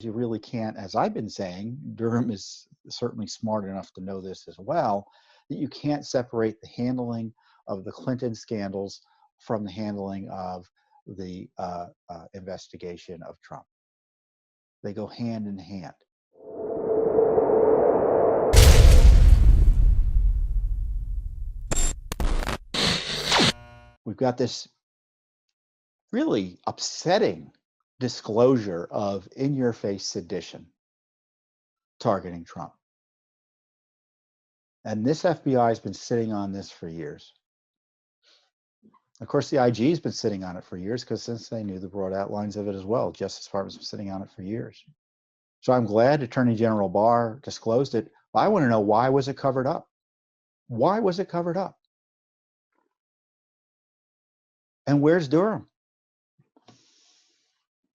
You really can't, as I've been saying, Durham is certainly smart enough to know this as well, that you can't separate the handling of the Clinton scandals from the handling of the investigation of Trump. They go hand in hand. We've got this really upsetting disclosure of in-your-face sedition targeting Trump. And this FBI has been sitting on this for years. Of course, the IG has been sitting on it for years because since they knew the broad outlines of it as well, Justice Department's been sitting on it for years. So I'm glad Attorney General Barr disclosed it. But I want to know, why was it covered up? Why was it covered up? And where's Durham?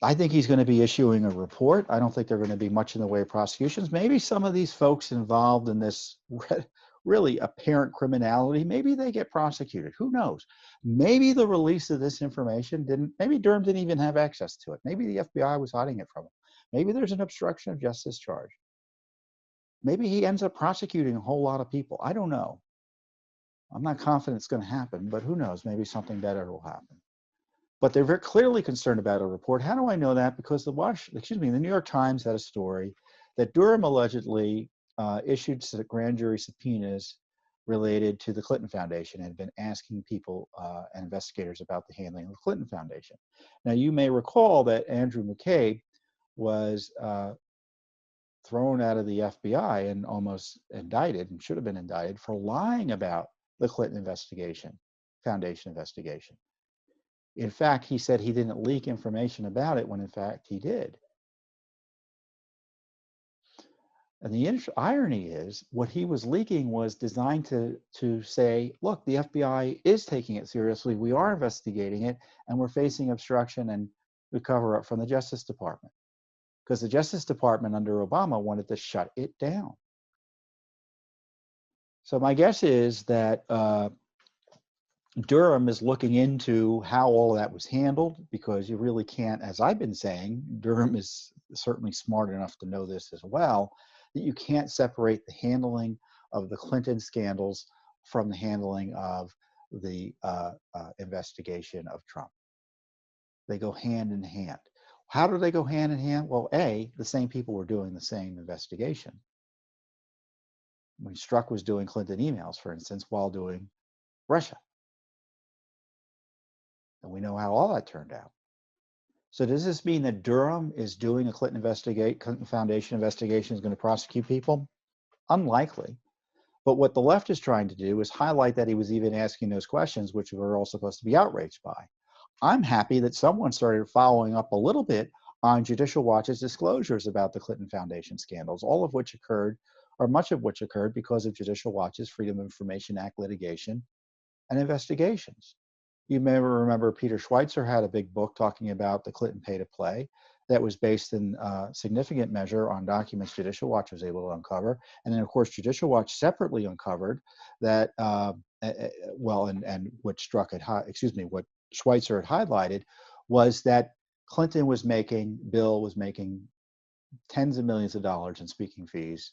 I think he's going to be issuing a report. I don't think they're going to be much in the way of prosecutions. Maybe some of these folks involved in this really apparent criminality, maybe they get prosecuted. Who knows? Maybe the release of this information maybe Durham didn't even have access to it. Maybe the FBI was hiding it from him. Maybe there's an obstruction of justice charge. Maybe he ends up prosecuting a whole lot of people. I don't know. I'm not confident it's going to happen, but who knows? Maybe something better will happen. But they're very clearly concerned about a report. How do I know that? Because the New York Times had a story that Durham allegedly issued grand jury subpoenas related to the Clinton Foundation and had been asking people and investigators about the handling of the Clinton Foundation. Now, you may recall that Andrew McCabe was thrown out of the FBI and almost indicted, and should have been indicted, for lying about the Clinton Foundation investigation. In fact, he said he didn't leak information about it when in fact he did. And the irony is, what he was leaking was designed to say, look, the FBI is taking it seriously, we are investigating it, and we're facing obstruction and the cover-up from the Justice Department. Because the Justice Department under Obama wanted to shut it down. So my guess is that Durham is looking into how all of that was handled, because you really can't, as I've been saying, Durham is certainly smart enough to know this as well, that you can't separate the handling of the Clinton scandals from the handling of the investigation of Trump. They go hand in hand. How do they go hand in hand? Well, A, the same people were doing the same investigation. When Strzok was doing Clinton emails, for instance, while doing Russia. And we know how all that turned out. So does this mean that Durham is doing a Clinton Foundation investigation, is going to prosecute people? Unlikely. But what the left is trying to do is highlight that he was even asking those questions, which we're all supposed to be outraged by. I'm happy that someone started following up a little bit on Judicial Watch's disclosures about the Clinton Foundation scandals, all of which occurred, or much of which occurred, because of Judicial Watch's Freedom of Information Act litigation and investigations. You may remember Peter Schweitzer had a big book talking about the Clinton pay-to-play that was based in significant measure on documents Judicial Watch was able to uncover. And then, of course, Judicial Watch separately uncovered that, what what Schweitzer had highlighted was that Bill was making tens of millions of dollars in speaking fees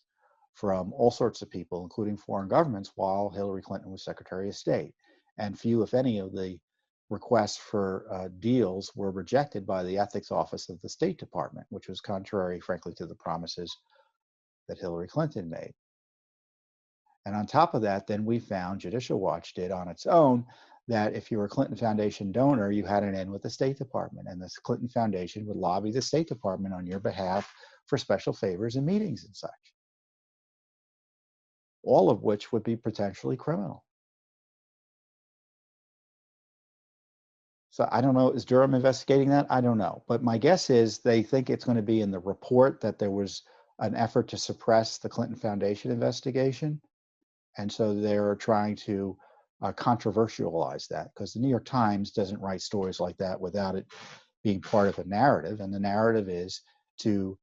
from all sorts of people, including foreign governments, while Hillary Clinton was Secretary of State. And few, if any, of the requests for deals were rejected by the ethics office of the State Department, which was contrary, frankly, to the promises that Hillary Clinton made. And on top of that, then we found, Judicial Watch did on its own, that if you were a Clinton Foundation donor, you had an in with the State Department, and the Clinton Foundation would lobby the State Department on your behalf for special favors and meetings and such. All of which would be potentially criminal. So I don't know, is Durham investigating that? I don't know. But my guess is they think it's going to be in the report that there was an effort to suppress the Clinton Foundation investigation. And so they're trying to controversialize that, because the New York Times doesn't write stories like that without it being part of a narrative. And the narrative is to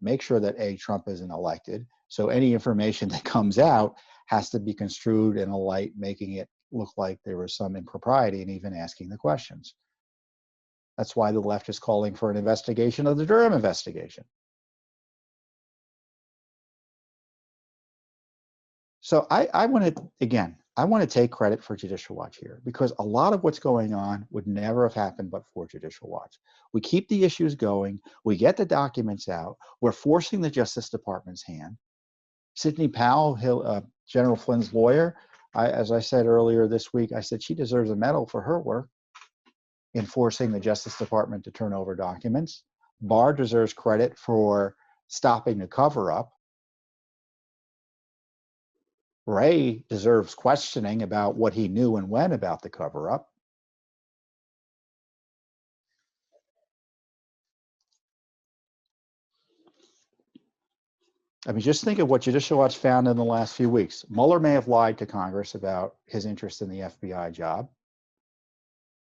make sure that A, Trump isn't elected. So any information that comes out has to be construed in a light making it look like there was some impropriety in even asking the questions. That's why the left is calling for an investigation of the Durham investigation. So I want to, again, I want to take credit for Judicial Watch here, because a lot of what's going on would never have happened but for Judicial Watch. We keep the issues going. We get the documents out. We're forcing the Justice Department's hand. Sidney Powell, General Flynn's lawyer, as I said earlier this week, I said she deserves a medal for her work in forcing the Justice Department to turn over documents. Barr deserves credit for stopping the cover-up. Wray deserves questioning about what he knew and when about the cover-up. I mean, just think of what Judicial Watch found in the last few weeks. Mueller may have lied to Congress about his interest in the FBI job.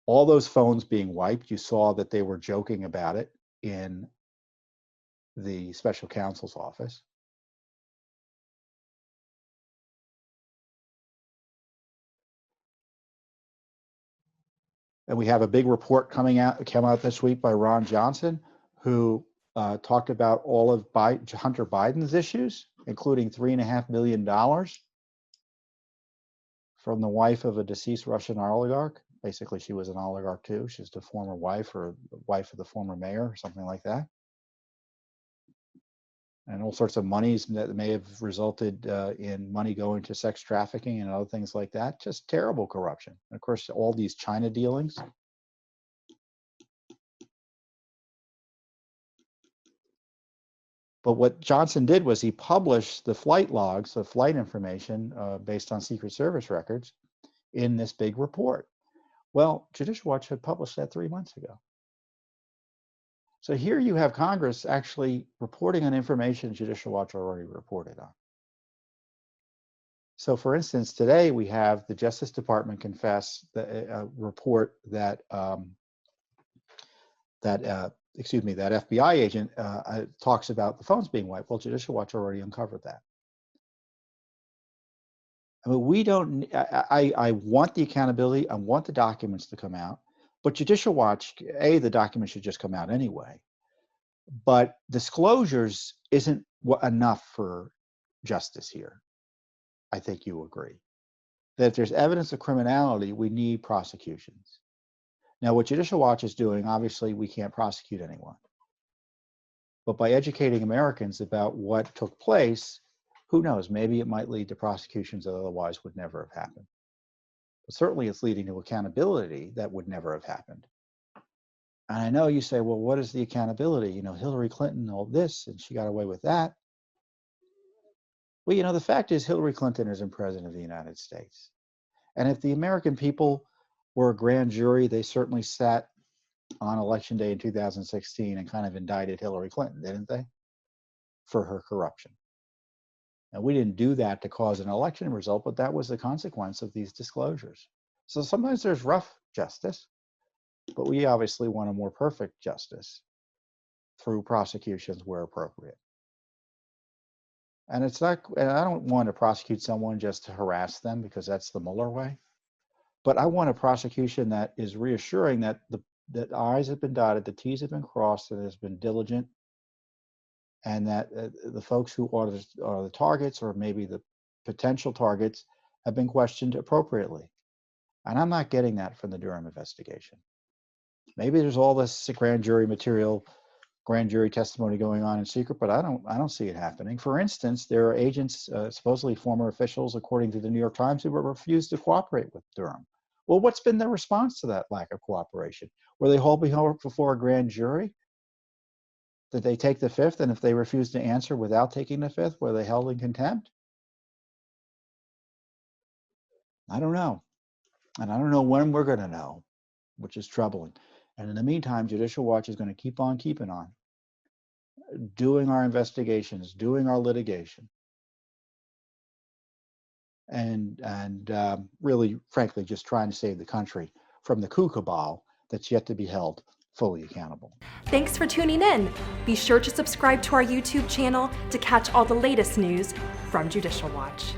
All those phones being wiped, you saw that they were joking about it in the special counsel's office. And we have a big report came out this week by Ron Johnson, who talked about all of Hunter Biden's issues, including $3.5 million from the wife of a deceased Russian oligarch. Basically, she was an oligarch too. She's the former wife or the wife of the former mayor or something like that. And all sorts of monies that may have resulted in money going to sex trafficking and other things like that. Just terrible corruption. And of course, all these China dealings. But what Johnson did was he published the flight logs, the flight information based on Secret Service records in this big report. Well, Judicial Watch had published that 3 months ago. So here you have Congress actually reporting on information Judicial Watch already reported on. So for instance, today we have the Justice Department confess the report that that FBI agent talks about the phones being wiped. Well, Judicial Watch already uncovered that. I mean, we don't, I want the accountability, I want the documents to come out, but Judicial Watch, the documents should just come out anyway. But disclosures isn't enough for justice here. I think you agree. That if there's evidence of criminality, we need prosecutions. Now, what Judicial Watch is doing, obviously, we can't prosecute anyone. But by educating Americans about what took place, who knows, maybe it might lead to prosecutions that otherwise would never have happened. But certainly it's leading to accountability that would never have happened. And I know you say, well, what is the accountability? You know, Hillary Clinton, all this, and she got away with that. Well, you know, the fact is Hillary Clinton isn't president of the United States. And if the American people were a grand jury, they certainly sat on Election Day in 2016 and kind of indicted Hillary Clinton, didn't they? For her corruption. And we didn't do that to cause an election result, but that was the consequence of these disclosures. So sometimes there's rough justice, but we obviously want a more perfect justice through prosecutions where appropriate. And it's not, and I don't want to prosecute someone just to harass them because that's the Mueller way. But I want a prosecution that is reassuring that the I's have been dotted, the T's have been crossed, and has been diligent, and that the folks who are the targets or maybe the potential targets have been questioned appropriately. And I'm not getting that from the Durham investigation. Maybe there's all this grand jury material, grand jury testimony going on in secret, but I don't see it happening. For instance, there are agents, supposedly former officials, according to the New York Times, who refused to cooperate with Durham. Well, what's been the response to that lack of cooperation? Were they hauled before a grand jury? Did they take the fifth? And if they refused to answer without taking the fifth, were they held in contempt? I don't know. And I don't know when we're going to know, which is troubling. And in the meantime, Judicial Watch is going to keep on keeping on, doing our investigations, doing our litigation, and really, frankly, just trying to save the country from the coup cabal that's yet to be held fully accountable. Thanks for tuning in. Be sure to subscribe to our YouTube channel to catch all the latest news from Judicial Watch.